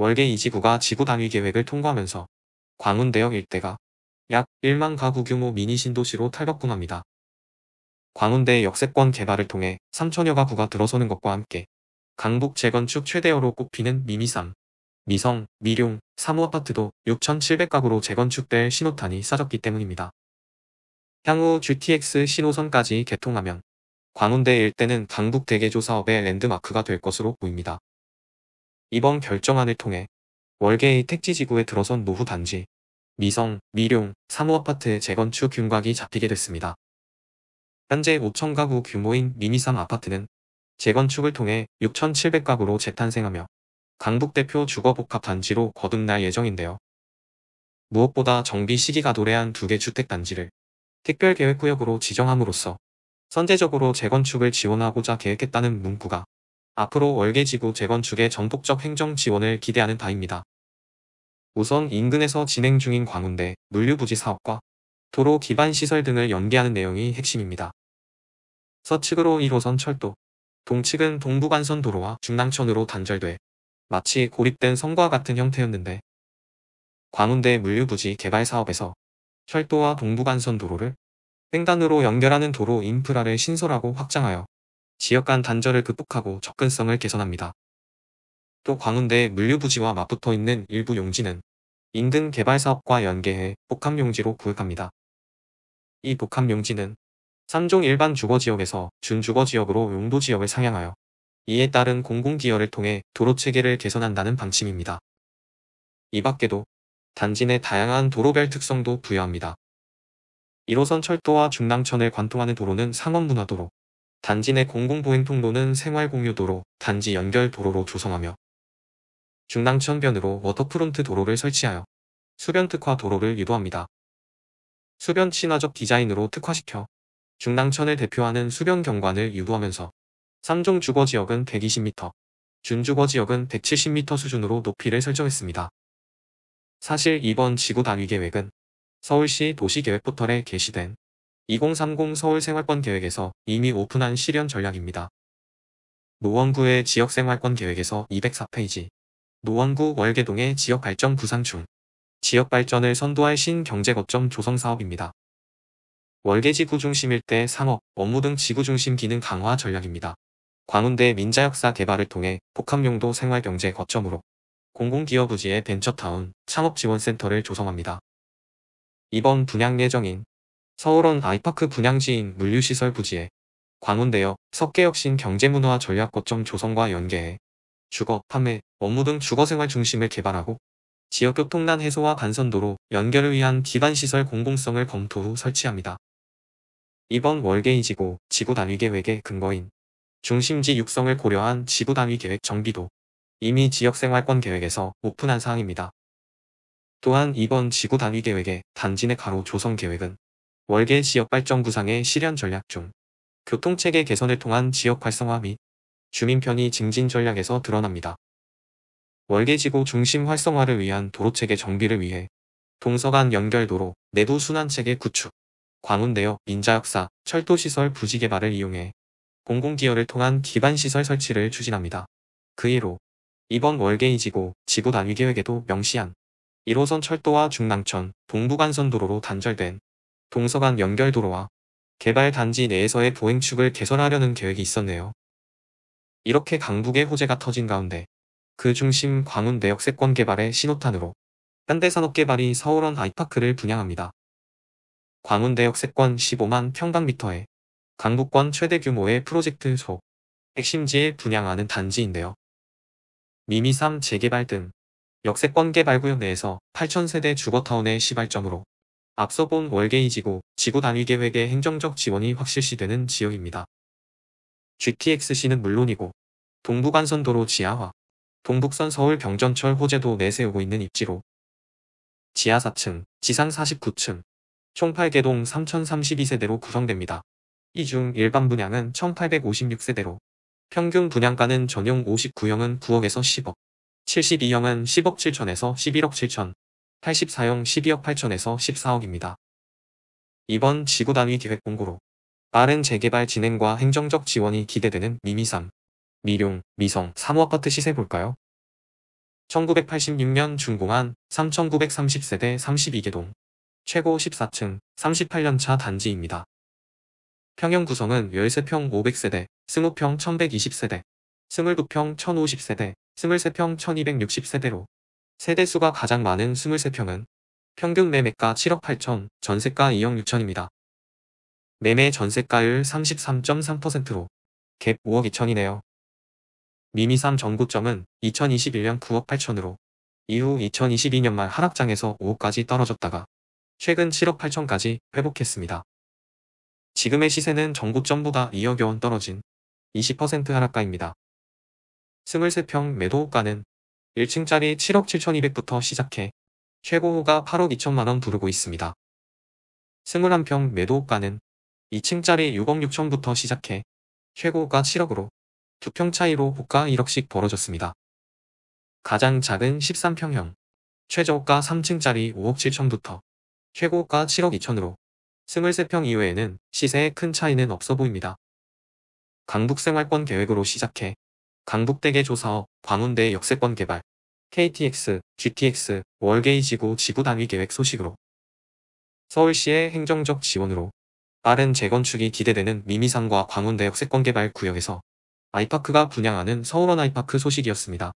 월계 이지구가 지구 단위 계획을 통과하면서 광운대역 일대가 약 1만 가구 규모 미니 신도시로 탈바꿈합니다. 광운대 역세권 개발을 통해 3천여 가구가 들어서는 것과 함께 강북 재건축 최대어로 꼽히는 미미삼, 미성, 미룡, 3호 아파트도 6,700가구로 재건축될 신호탄이 쏴졌기 때문입니다. 향후 GTX 신호선까지 개통하면 광운대 일대는 강북 대개조 사업의 랜드마크가 될 것으로 보입니다. 이번 결정안을 통해 월계의 택지지구에 들어선 노후 단지, 미성, 미룡, 3호 아파트의 재건축 균곽이 잡히게 됐습니다. 현재 5,000가구 규모인 미미삼 아파트는 재건축을 통해 6,700가구로 재탄생하며 강북 대표 주거복합 단지로 거듭날 예정인데요. 무엇보다 정비 시기가 도래한 2개 주택단지를 특별계획구역으로 지정함으로써 선제적으로 재건축을 지원하고자 계획했다는 문구가 앞으로 월계지구 재건축의 전폭적 행정 지원을 기대하는 바입니다. 우선 인근에서 진행 중인 광운대 물류부지 사업과 도로 기반 시설 등을 연계하는 내용이 핵심입니다. 서측으로 1호선 철도, 동측은 동부간선 도로와 중랑천으로 단절돼 마치 고립된 성과 같은 형태였는데 광운대 물류부지 개발 사업에서 철도와 동부간선 도로를 횡단으로 연결하는 도로 인프라를 신설하고 확장하여 지역 간 단절을 극복하고 접근성을 개선합니다. 또 광운대 물류부지와 맞붙어 있는 일부 용지는 인근 개발 사업과 연계해 복합용지로 구획합니다. 이 복합용지는 3종 일반 주거지역에서 준주거지역으로 용도지역을 상향하여 이에 따른 공공기여를 통해 도로체계를 개선한다는 방침입니다. 이 밖에도 단지 내 다양한 도로별 특성도 부여합니다. 1호선 철도와 중랑천을 관통하는 도로는 상업문화도로, 단지 내 공공보행통로는 생활공유도로, 단지 연결도로로 조성하며 중랑천변으로 워터프론트 도로를 설치하여 수변특화 도로를 유도합니다. 수변 친화적 디자인으로 특화시켜 중랑천을 대표하는 수변 경관을 유도하면서 3종 주거지역은 120m, 준주거지역은 170m 수준으로 높이를 설정했습니다. 사실 이번 지구 단위 계획은 서울시 도시계획포털에 게시된 2030 서울생활권 계획에서 이미 오픈한 실현 전략입니다. 노원구의 지역생활권 계획에서 204페이지, 노원구 월계동의 지역발전 구상중, 지역발전을 선도할 신경제거점 조성사업입니다. 월계지구 중심 일대 상업, 업무 등 지구중심 기능 강화 전략입니다. 광운대 민자역사 개발을 통해 복합용도 생활경제 거점으로 공공기업부지의 벤처타운, 창업지원센터를 조성합니다. 이번 분양 예정인 서울원 아이파크 분양지인 물류시설 부지에 광운대역, 석계혁신 경제문화 전략 거점 조성과 연계해 주거, 판매, 업무 등 주거생활 중심을 개발하고 지역교통난 해소와 간선도로 연결을 위한 기반시설 공공성을 검토 후 설치합니다. 이번 월계이지구 지구단위계획의 근거인 중심지 육성을 고려한 지구단위계획 정비도 이미 지역생활권 계획에서 오픈한 사항입니다. 또한 이번 지구단위계획의 단지 내 가로 조성 계획은 월계 지역발전 구상의 실현 전략 중 교통체계 개선을 통한 지역 활성화 및 주민 편의 증진 전략에서 드러납니다. 월계지구 중심 활성화를 위한 도로체계 정비를 위해 동서간 연결도로, 내부 순환체계 구축, 광운대역, 민자역사, 철도시설 부지 개발을 이용해 공공기여를 통한 기반시설 설치를 추진합니다. 그 이로 이번 월계이지구 지구단위계획에도 명시한 1호선 철도와 중랑천, 동부간선도로로 단절된 동서간 연결도로와 개발단지 내에서의 보행축을 개선하려는 계획이 있었네요. 이렇게 강북의 호재가 터진 가운데 그 중심 광운대 역세권 개발의 신호탄으로 현대산업개발이 서울원 아이파크를 분양합니다. 광운대 역세권 15만 평방미터에 강북권 최대 규모의 프로젝트 소 핵심지에 분양하는 단지인데요. 미미3 재개발 등 역세권 개발구역 내에서 8,000세대 주거타운의 시발점으로 앞서 본 월계이지구 지구단위계획의 행정적 지원이 확실시되는 지역입니다. GTX-C는 물론이고 동부간선도로 지하화, 동북선 서울 병전철 호재도 내세우고 있는 입지로 지하 4층, 지상 49층, 총 8개동 3,032세대로 구성됩니다. 이 중 일반 분양은 1,856세대로 평균 분양가는 전용 59형은 9억에서 10억, 72형은 10억 7천에서 11억 7천, 84형 12억 8천에서 14억입니다. 이번 지구단위 계획 공고로 빠른 재개발 진행과 행정적 지원이 기대되는 미미3, 미룡, 미성, 3호 아파트 시세 볼까요? 1986년 준공한 3,930세대 32개 동, 최고 14층, 38년차 단지입니다. 평형 구성은 13평 500세대, 20평 1120세대, 22평 1050세대, 23평 1260세대로 세대수가 가장 많은 23평은 평균 매매가 7억 8천, 전세가 2억 6천입니다. 매매 전세가율 33.3%로 갭 5억 2천이네요. 미미3 전고점은 2021년 9억 8천으로 이후 2022년 말 하락장에서 5억까지 떨어졌다가 최근 7억 8천까지 회복했습니다. 지금의 시세는 전고점보다 2억여 원 떨어진 20% 하락가입니다. 23평 매도가는 1층짜리 7억 7천2백부터 시작해 최고호가 8억 2천만원 부르고 있습니다. 21평 매도가는 2층짜리 6억 6천부터 시작해 최고가 7억으로 2평 차이로 호가 1억씩 벌어졌습니다. 가장 작은 13평형, 최저가 3층짜리 5억 7천부터 최고가 7억 2천으로 23평 이외에는 시세에 큰 차이는 없어 보입니다. 강북생활권 계획으로 시작해 강북대게 조사업, 광운대 역세권 개발, KTX, GTX, 월게이지구 지구 단위 계획 소식으로 서울시의 행정적 지원으로 빠른 재건축이 기대되는 미미산과 광운대 역세권 개발 구역에서 아이파크가 분양하는 서울원 아이파크 소식이었습니다.